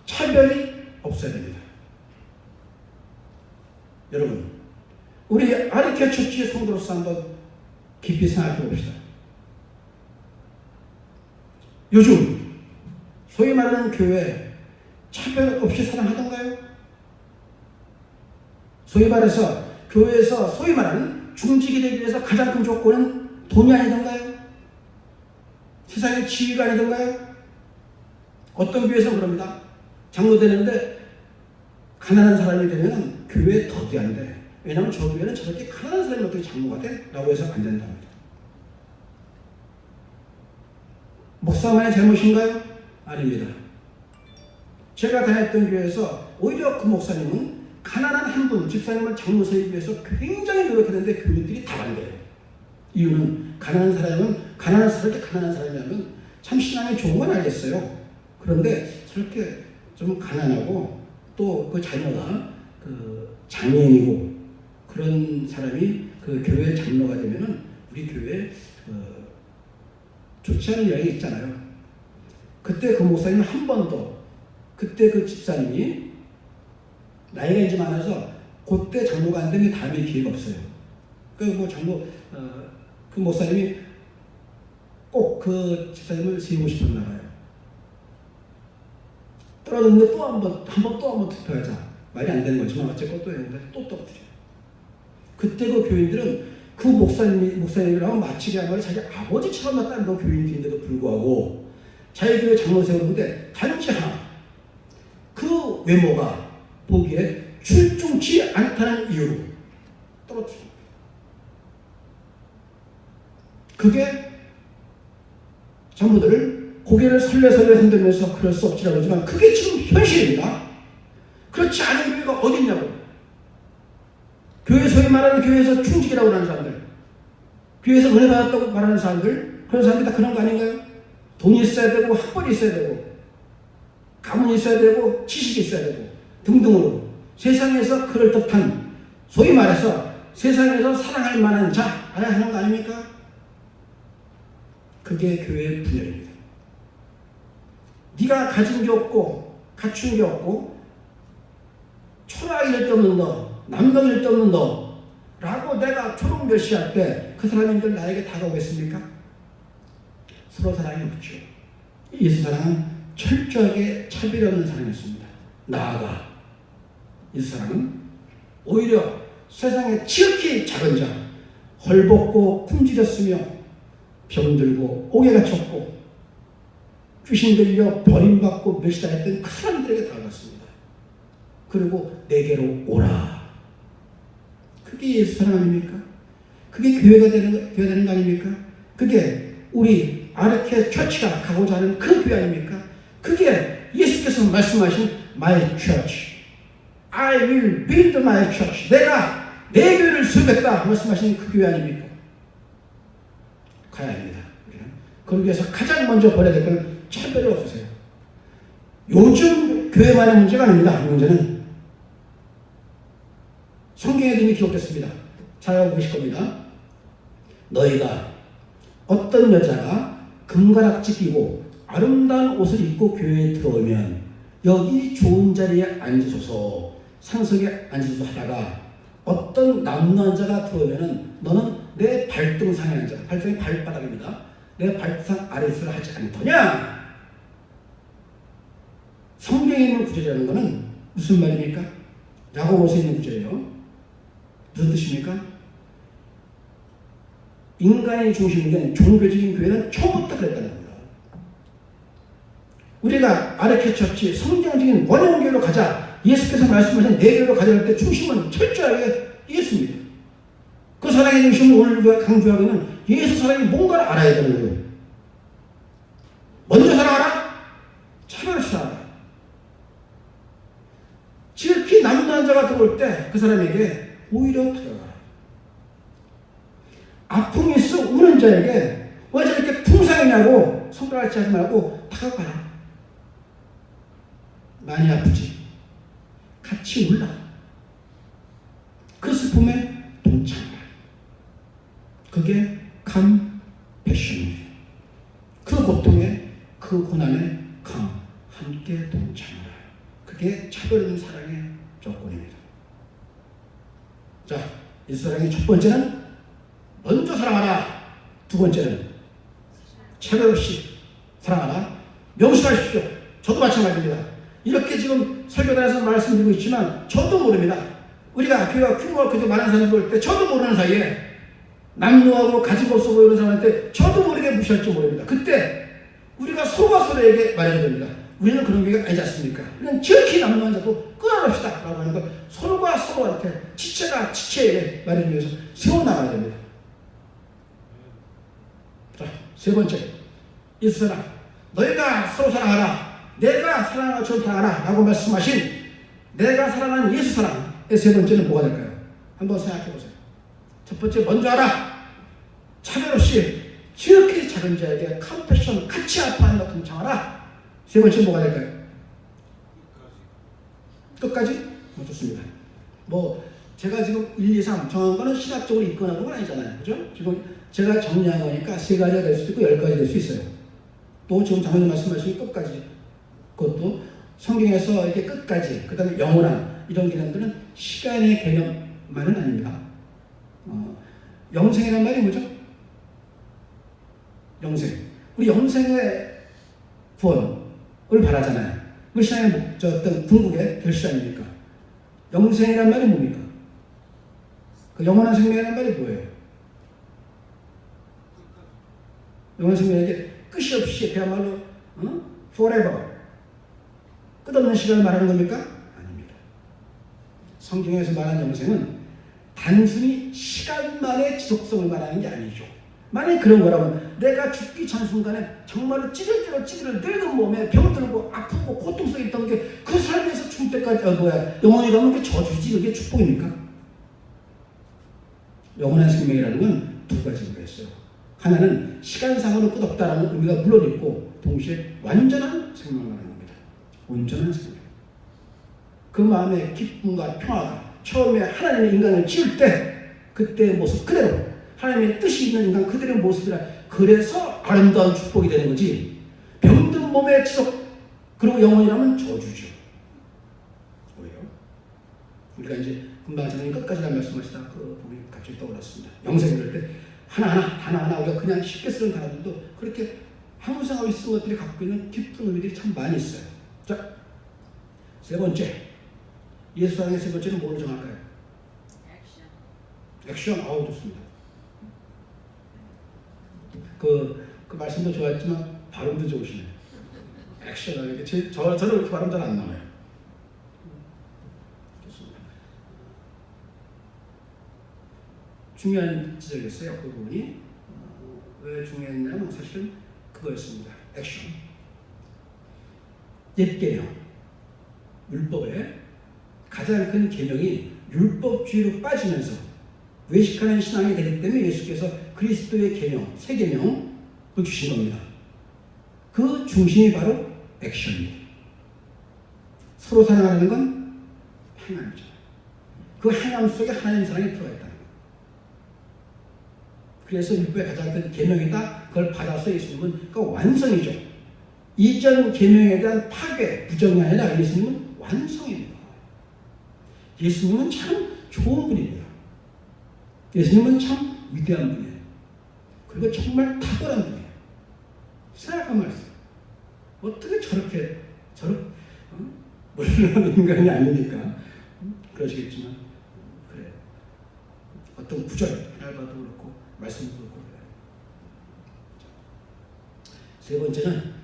차별이 없어야 됩니다. 여러분, 우리 아리케 처치의 성도로서 한번 깊이 생각해 봅시다. 요즘 소위 말하는 교회 차별 없이 사랑하던가요? 소위 말해서 교회에서 소위 말하는 중직이 되기 위해서 가장 큰 조건은 돈이 아니던가요? 세상의 지위가 아니던가요? 어떤 교회에서는 그럽니다. 장로 되는데 가난한 사람이 되면 교회에 더 돼야 돼. 왜냐하면 저 교회는 저렇게 가난한 사람이 어떻게 장로가 돼? 라고 해서 안 된답니다. 목사만의 잘못인가요? 아닙니다. 제가 다녔던 교회에서 오히려 그 목사님은 가난한 한 분, 집사님을 장로 세우기 위해서 굉장히 노력했는데 교인들이 다 반대해요. 이유는 가난한 사람은 저렇게 가난한 사람이라면 참 신앙이 좋은 건 알겠어요. 그런데 저렇게 좀 가난하고 또 그 자녀가 그 장애인이고 그런 사람이 그 교회 장로가 되면은 우리 교회에 좋지 않은 영향이 있잖아요. 그때 그 목사님은 한 번도 그때 그 집사님이 나이가 이제 많아서 그때 장로가 안 되면 다음에 기회가 없어요. 그 뭐 장로 그 목사님이 꼭 그 집사님을 세우고 싶었나 봐요. 떨어졌는데 또 한 번 투표하자. 말이 안 되는 거지만 어쨌건 또 했는데 또 떨어뜨려요. 그때 그 교인들은 그 목사님이랑 마치기야말로 자기 아버지처럼 맞다는 그 교인인데도 불구하고 자기 교회 장로 세우는데 단지 하나 그 외모가 보기에 출중치 않다는 이유로 떨어뜨립니다. 그게 전부들을 고개를 설레설레 흔들면서 그럴 수 없지라고 하지만 그게 지금 현실입니다. 그렇지 않은 교회가 어디 있냐고요. 교회 소위 말하는 교회에서 충직이라고 하는 사람들, 교회에서 은혜 받았다고 말하는 사람들, 그런 사람들이 다 그런 거 아닌가요? 돈이 있어야 되고 학벌이 있어야 되고 가문이 있어야 되고 지식이 있어야 되고 등등으로 세상에서 그럴듯한 소위 말해서 세상에서 사랑할 만한 자 알아야 하는 거 아닙니까? 그게 교회의 분열입니다. 네가 가진 게 없고 갖춘 게 없고 초라할 데 없는 너, 남성일 데 없는 너 라고 내가 초롱 멸시할 때 그 사람들 나에게 다가오겠습니까? 서로 사랑이 없죠. 예수 사랑은 철저하게 차별 없는 사랑이었습니다. 나아가 예수 사랑은 오히려 세상에 지극히 작은 자, 헐벗고 굶주렸으며 병들고 옥에 갇혔고 귀신 들려 버림받고 멸시당했던 그 사람들에게 다가갔습니다. 그리고 내게로 오라. 그게 예수 사랑 아닙니까? 그게 교회가 되는 거 아닙니까? 그게 우리 아르케 처치가 가고자 하는 그 교회 아닙니까? 그게 예수께서 말씀하신 My Church. I will build my church. 내가 내 교회를 세우겠다 말씀하신 그 교회 아닙니까? 가야 합니다. 그러기 위해서 가장 먼저 버려야 될 것은 차별이 없으세요. 요즘 교회만의 문제가 아닙니다. 이 문제는 성경에 이미 기록됐습니다. 잘 보실 겁니다. 너희가 어떤 여자가 금가락지 끼고 아름다운 옷을 입고 교회에 들어오면 여기 좋은 자리에 앉으소서 상석에 앉으소서 하다가 어떤 남자가 들어오면 너는 내 발등상에 앉아. 발등이 발바닥입니다. 내 발등 아래를 하지 않더냐? 성경에 있는 구절이라는 것은 무슨 말입니까? 야고보서에 있는 구절이에요. 무슨 뜻입니까? 인간의 중심이 된 종교적인 교회는 처음부터 그랬다는 겁니다. 우리가 아르케 처치 성경적인 원형교회로 가자. 예수께서 말씀하신 내 교회로 가자 할 때 중심은 철저하게 예수입니다. 그 사랑의 중심을 오늘 우리가 강조하기는 예수 사랑이 뭔가를 알아야 되는 거예요. 먼저 사랑하라? 차별없이 사랑하라. 지극히 남자가 들어올 때 그 사람에게 오히려 다가가라. 아픔이 있어 우는 자에게 왜 저렇게 풍성이냐고 손가락질 하지 말고 다가가라. 많이 아프지? 같이 울라. 그 슬픔에 동참하라. 그게 컴패션입니다. 그 고통에 그 고난에 함께 동참하라. 그게 차별 없는 사랑의 조건입니다. 자, 이 사랑의 첫 번째는 먼저 사랑하라. 두 번째는 차별 없이 사랑하라. 명심하십시오. 저도 마찬가지입니다. 이렇게 지금 설교단에서 말씀드리고 있지만 저도 모릅니다. 우리가 교회가 규모가 그저 많은 사람이 올 때 저도 모르는 사이에 남루하고 가지고 없어 보이는 사람한테 저도 모르게 무시할 줄 모릅니다. 그때 우리가 서로가 서로에게 말해야 됩니다. 우리는 그런 교회가 아니지 않습니까? 우리는 지극히 남루한 자도 끊어냅시다 라고 하는 걸 서로가 서로한테 지체가 지체에게 말하기 위해서 세워나가야 됩니다. 자, 세 번째, 예수 사랑. 너희가 서로 사랑하라. 내가 사랑하는 것처럼 사랑하라 라고 말씀하신 내가 사랑하는 예수 사랑의 세 번째는 뭐가 될까요? 한번 생각해 보세요. 첫 번째, 먼저 알아. 차별 없이 지극히 작은 자에게 컴패션, 같이 아파하는 것 동참하라. 세 번째 뭐가 될까요? 끝까지? 좋습니다. 제가 지금 1, 2, 3 정한 거는 신학적으로 입건하는 건 아니잖아요. 그죠? 지금 제가 정리한 거니까 3가지가 될 수도 있고 10가지 될 수 있어요. 또 지금 장로님 말씀하신 끝까지. 그것도 성경에서 이렇게 끝까지, 그 다음에 영원한 이런 개념들은 시간의 개념만은 아닙니다. 영생이란 말이 뭐죠? 영생. 우리 영생의 구원을 바라잖아요. 우리 신앙의 어떤 궁극의 결실 아닙니까? 영생이란 말이 뭡니까? 그 영원한 생명이란 말이 뭐예요? 영원한 생명에게 끝이 없이 그야말로 forever 끝없는 시간을 말하는 겁니까? 아닙니다. 성경에서 말하는 영생은 단순히 시간만의 지속성을 말하는 게 아니죠. 만약에 그런 거라면 내가 죽기 전 순간에 정말로 찌들찌들 늙은 몸에 병들고 아프고 고통 속에 있던 게 그 삶에서 죽을 때까지 영원히 가면 그게 저주지, 그게 축복입니까? 영원한 생명이라는 건 두 가지가 있어요. 하나는 시간상으로 끝없다라는 의미가 물론 있고 동시에 완전한 생명을 말하는 겁니다. 온전한 생명. 그 마음의 기쁨과 평화가 처음에 하나님의 인간을 지을 때 그때의 모습 그대로 하나님의 뜻이 있는 인간 그들의 모습이라 그래서 아름다운 축복이 되는 거지. 병든 몸의 지속 그리고 영원이라면 저주죠. 오히려 우리가 이제 금방 전에 끝까지 말씀하시다 그 부분이 갑자기 떠올랐습니다. 영생을 할 때 하나하나 우리가 그냥 쉽게 쓰는 단어들도 그렇게 항상하고 쓴 것들이 갖고 있는 깊은 의미들이 참 많이 있어요. 자, 세 번째 예수 사랑의 세 번째는 뭐로 정할까요? 액션. 좋습니다. 그 말씀도 좋았지만 발음도 좋으시네요. 액션하는 게 저는 그렇게 발음 잘 안 나와요. 좋습니다. 중요한 지적이었어요. 그 부분이 왜 중요했냐면 사실은 그거였습니다. 액션. 옛 계명, 율법의 가장 큰 계명이 율법주의로 빠지면서 외식하는 신앙이 되기 때문에 예수께서 그리스도의 계명, 새 계명을 주신 겁니다. 그 중심이 바로 액션입니다. 서로 사랑하는 건 행함이죠. 그 행함 속에 하나님 사랑이 들어가 있다는 거예요. 그래서 율법의 가장 큰 계명이다. 그걸 받아서 예수님은 그 완성이죠. 이전 계명에 대한 파괴, 부정이 아니라 예수님은 완성입니다. 예수님은 참 좋은 분입니다. 예수님은 참 위대한 분이에요. 그리고 정말 탁월한 분이에요. 생각한 말씀. 어떻게 물론 인간이 아니니까 그러시겠지만 그래요. 어떤 구절 하나를 봐도 그렇고 말씀도 그렇고 그래요. 세 번째는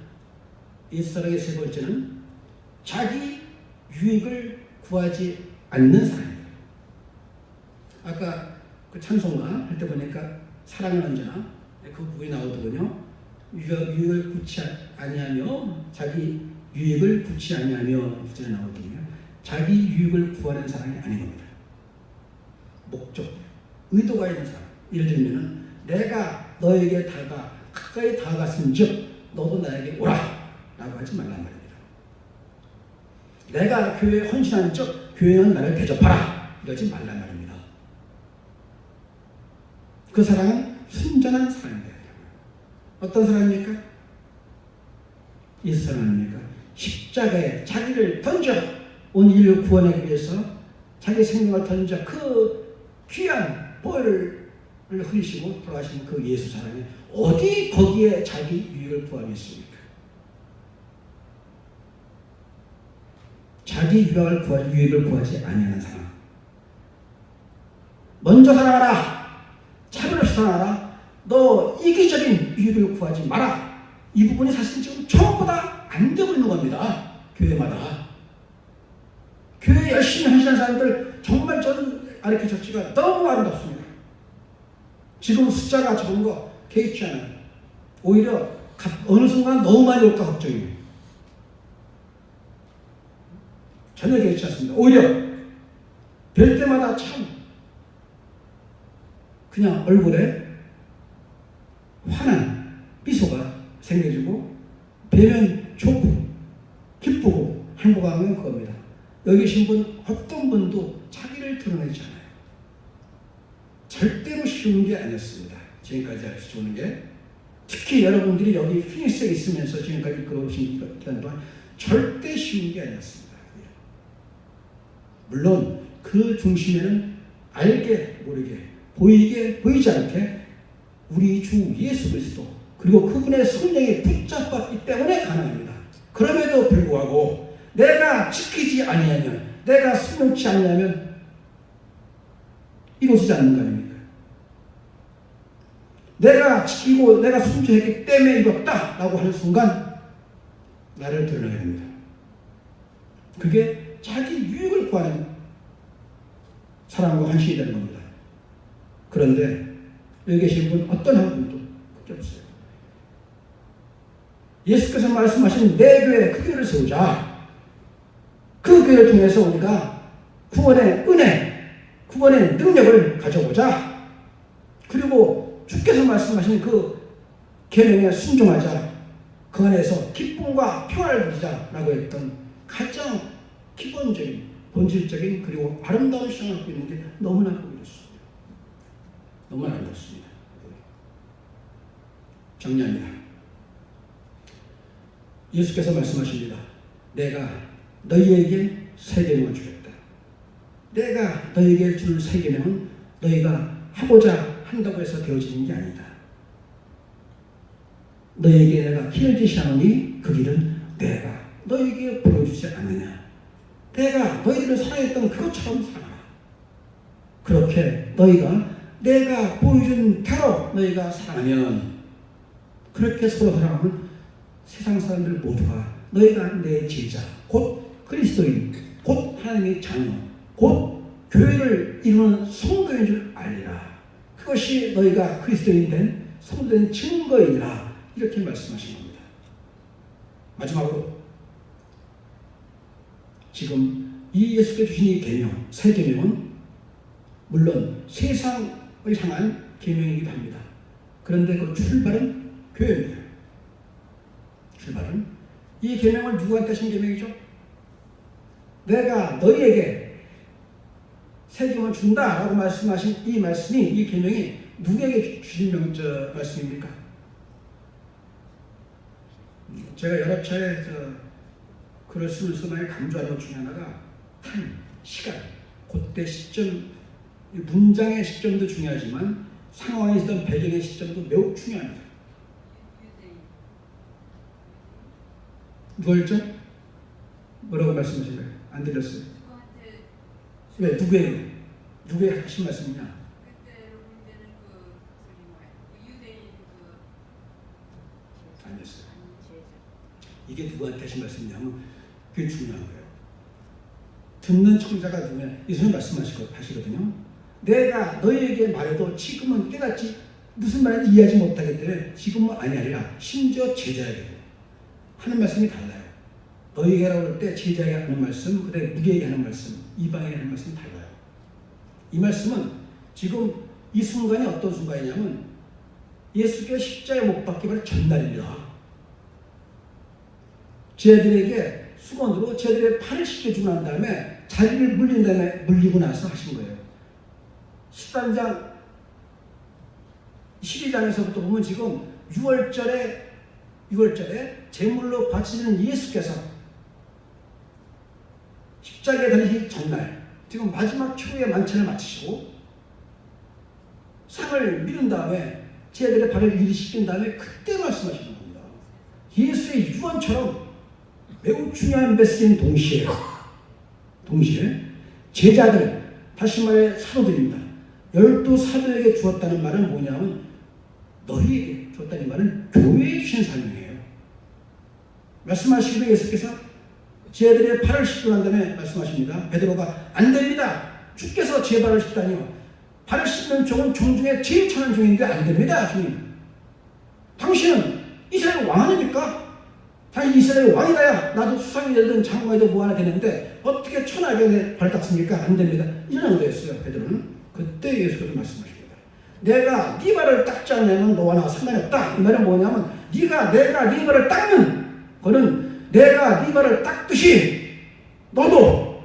옛사랑의 세 번째는 자기 유익을 구하지 않는 사랑입니다. 아까 그 찬송가 할 때 보니까 사랑은 언제나 그 부분이 나오더군요. 유익을 구치 아니하며 자기 유익을 구치 아니하며 구절에 나오거든요. 자기 유익을 구하는 사랑이 아닌 겁니다. 목적, 의도가 있는 사랑. 예를 들면 내가 너에게 가까이 다가갔은즉 너도 나에게 오라 라고 하지 말란 말입니다. 내가 교회에 헌신한즉 교회는 나를 대접하라 이러지 말란 말입니다. 그 사랑은 순전한 사랑입니다. 어떤 사랑입니까? 예수 사랑입니까? 십자가에 자기를 던져 온 인류 구원하기 위해서 자기 생명을 던져 그 귀한 보혈을 흘리시고 돌아가신 그 예수 사랑이 어디 거기에 자기 유익을 구하겠습니까? 자기 유익을 구하지 아니하는 사랑. 먼저 사랑하라. 차별 없이 사랑하라. 너 이기적인 유익을 구하지 마라. 이 부분이 사실 지금 처음보다 안 되고 있는 겁니다. 교회마다. 교회 열심히 하시는 사람들 정말 저는 가르쳐줬지가 너무 아름답습니다. 지금 숫자가 적은 거 개의치 않아요. 오히려 어느 순간 너무 많이 올까 걱정이에요. 전혀 그렇지 않습니다. 오히려 뵐 때마다 참 그냥 얼굴에 환한 미소가 생겨지고 뵈면 좋고 기쁘고 행복한 겁니다. 여기 계신 분 어떤 분도 자기를 드러내지 않아요. 절대로 쉬운 게 아니었습니다. 지금까지 할 수 있는 게 특히 여러분들이 여기 피닉스에 있으면서 지금까지 그러신 기간 동안 절대 쉬운 게 아니었습니다. 물론 그 중심에는 알게 모르게 보이게 보이지 않게 우리 주 예수 그리스도 그리고 그분의 성령이 붙잡았기 때문에 가능합니다. 그럼에도 불구하고 내가 지키지 아니하면 내가 순종치 않냐면 이루어지지 않는 거 아닙니까? 내가 지키고 내가 순종했기 때문에 이뤘다라고 하는 순간 나를 드러내야 됩니다. 그게 자기 유익을 구하는 사랑과 관심이 되는 겁니다. 그런데 여기 계신 분 어떤 한 분도 그게 없어요. 예수께서 말씀하신 내 교회 그 교회를 세우자. 그 교회를 통해서 우리가 구원의 은혜, 구원의 능력을 가져보자. 그리고 주께서 말씀하신 그 계명에 순종하자. 그 안에서 기쁨과 평화를 누리자라고 했던 가장 기본적인, 본질적인 그리고 아름다운 신앙을 갖고 있는 게 너무나 보이었습니다. 너무 아름답습니다. 정리합니다. 예수께서 말씀하십니다. 내가 너희에게 새 계명을 주겠다. 내가 너희에게 줄 새 계명은 너희가 하고자 한다고 해서 되어지는 게 아니다. 너희에게 내가 길을 제시하노니 그 길은 내가 너희에게 보여주지 않느냐. 내가 너희들을 사랑했던 그것처럼 살아라. 그렇게 너희가 내가 보여준 대로 너희가 사랑하면 그렇게 서로 사랑하면 세상 사람들 모두가 너희가 내 제자 곧 그리스도인 곧 하나님의 자녀 곧 교회를 이루는 성도인 줄 알리라. 그것이 너희가 그리스도인 된 성도된 증거이니라. 이렇게 말씀하신 겁니다. 마지막으로 지금 이 예수께서 주신 이 계명, 새 계명은 물론 세상을 향한 계명이기도 합니다. 그런데 그 출발은 교회입니다. 출발은 이 계명을 누구한테 하신 계명이죠? 내가 너희에게 새 계명을 준다라고 말씀하신 이 말씀이 이 계명이 누구에게 주신 말씀입니까? 제가 여러 차례 글을 쓰면서 많이 강조하는 것 중에 하나가 타임, 시간, 그때 시점, 문장의 시점도 중요하지만 상황에 있던 배경의 시점도 매우 중요합니다. 누구였죠? 뭐라고 말씀하신 거예요? 안 들렸어요. 왜? 누구에게? 누구에게 하신 말씀이냐? 아니었어요. 이게 누구한테 하신 말씀이냐면 그게 중요한 거예요. 듣는 청자가 누구냐? 예수님 하시거든요. 내가 너희에게 말해도 지금은 깨닫지 무슨 말인지 이해하지 못하기 때문에 지금은 아니라 심지어 제자에게 하는 말씀이 달라요. 너희에게라고 할 때 제자에게 하는 말씀, 그다음에 무리에게 하는 말씀, 이방에게 하는 말씀이 달라요. 이 말씀은 지금 이 순간이 어떤 순간이냐면 예수께서 십자가에 못 박기 바로 전날입니다. 제자들에게 수건으로 제자들의 팔을 씻겨주고 난 다음에 자리를 물린 다음에 물리고 나서 하신 거예요. 13장 12장에서부터 보면 지금 6월절에 제물로 바치는 예수께서 십자가에 달리신 전날 지금 마지막 최후의 만찬을 마치시고 상을 미룬 다음에 제자들의 발을 이리 씻긴 다음에 그때 말씀하시는 겁니다. 예수의 유언처럼 매우 중요한 메시지인 동시에 제자들, 다시 말해 사도들입니다. 12사도에게 주었다는 말은 뭐냐면 너희에게 주었다는 말은 교회에 주신 사명이에요. 말씀하시기로 예수께서 제자들의 발을 씻고 난 다음에 말씀하십니다. 베드로가 안 됩니다. 주께서 제 발을 씻다니요. 발을 씻는 종은 종 중에 제일 천한 종인데 안 됩니다. 주님. 당신은 이스라엘 왕 아닙니까? 당신 이스라엘 왕이다야. 나도 수상이 되든 장관이 되든 뭐 하나 되는데 어떻게 천하게 발을 닦습니까? 안 됩니다. 이런 의도였어요. 베드로는. 그때 예수께서 말씀하십니다. 내가 네 발을 닦지 않으면 너와 나와 상관이 없다. 이 말은 뭐냐면 내가 네 발을 닦는 그는 내가 네 발을 닦듯이 너도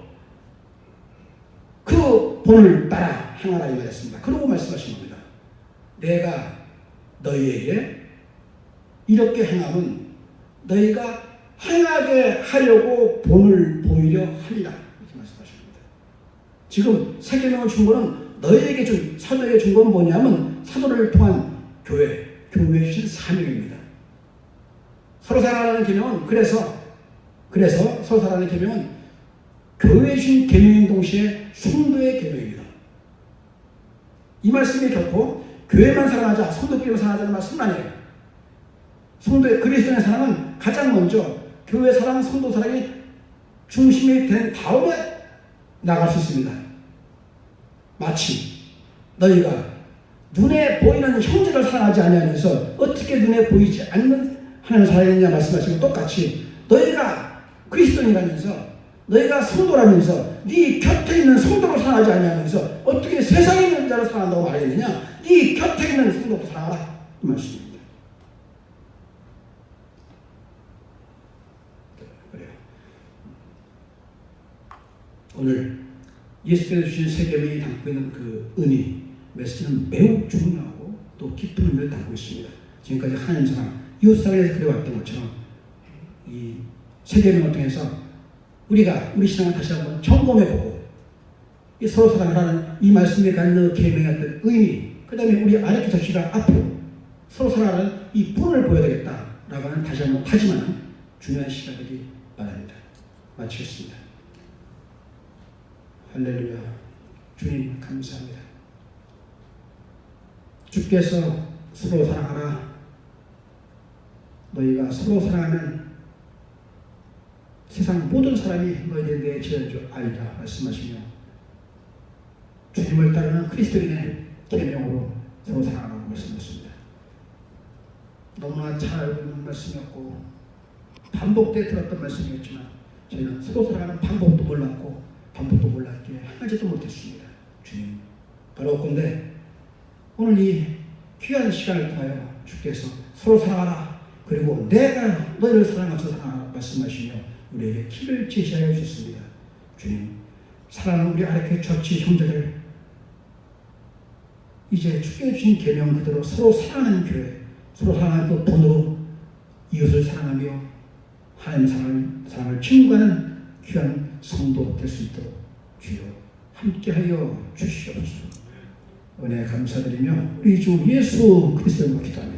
그 본을 따라 행하라 이 말이었습니다. 그러고 말씀하신 겁니다. 내가 너희에게 이렇게 행하면 너희가 행하게 하려고 본을 보이려 하리라 이렇게 말씀하십니다. 지금 새 계명을 준 거는 너희에게 사도에게 준 건 뭐냐면 사도를 통한 교회에 주신 사명입니다. 서로 사랑하는 계명은 그래서 서로 사랑하는 계명은 교회에 주신 계명인 동시에 성도의 계명입니다. 이 말씀이 결코 교회만 사랑하자, 성도끼리만 사랑하자는 말씀은 아니에요. 성도의 그리스도의 사랑은 가장 먼저 교회 사랑, 성도 사랑이 중심이 된 다음에 나갈 수 있습니다. 마치 너희가 눈에 보이는 형제를 사랑하지 아니하면서 어떻게 눈에 보이지 않는 하나님을 사랑했느냐 말씀하시고 똑같이 너희가 그리스도인이라면서 너희가 성도라면서 네 곁에 있는 성도를 사랑하지 아니하면서 어떻게 세상에 있는 자를 사랑한다고 말했느냐. 네 곁에 있는 성도도 사랑하라 이 말씀입니다. 그래요. 오늘 예수께서 주신 새 계명이 담고 있는 그 의미 메시지는 매우 중요하고 또 깊은 의미를 담고 있습니다. 지금까지 하나님 사랑, 이웃 사랑에서 그려왔던 것처럼 이 새 계명을 통해서 우리가 우리 신앙을 다시 한번 점검해보고 이 서로 사랑하라는 이 말씀에 갖는 계명의 어떤 의미, 그 다음에 우리 아르키 저씨가 앞으로 서로 사랑하는 이 본을 보여야 되겠다라고 하는 다시 한번 다짐하는 중요한 시간이 되기 바랍니다. 마치겠습니다. 할렐루야. 주님 감사합니다. 주께서 서로 사랑하라. 너희가 서로 사랑하면 세상 모든 사람이 너희에 대해 지은 줄 알리라 말씀하시며 주님을 따르는 그리스도인의 계명으로 서로 사랑하라고 말씀하셨습니다. 너무나 잘 알고 있는 말씀이었고 반복돼 들었던 말씀이었지만 저희는 서로 사랑하는 방법도 몰랐고 방법도 몰랐기에 하지도 못했습니다. 주님 바라옵건대 오늘 이 귀한 시간을 통하여 주께서 서로 사랑하라 그리고 내가 너희를 사랑하면서 사랑하라 말씀하시며 우리에게 길을 제시하여 주셨습니다. 주님 사랑하는 우리 아르케 처치 형제들 이제 주께 주신 계명 그대로 서로 사랑하는 교회, 서로 사랑하는 그 본으로 이웃을 사랑하며 하나님 사랑을 증거하는 귀한 성도 될 수 있도록 주여 함께하여 주시옵소서. 은혜 감사드리며 우리 주 예수 그리스도로 기도합니다.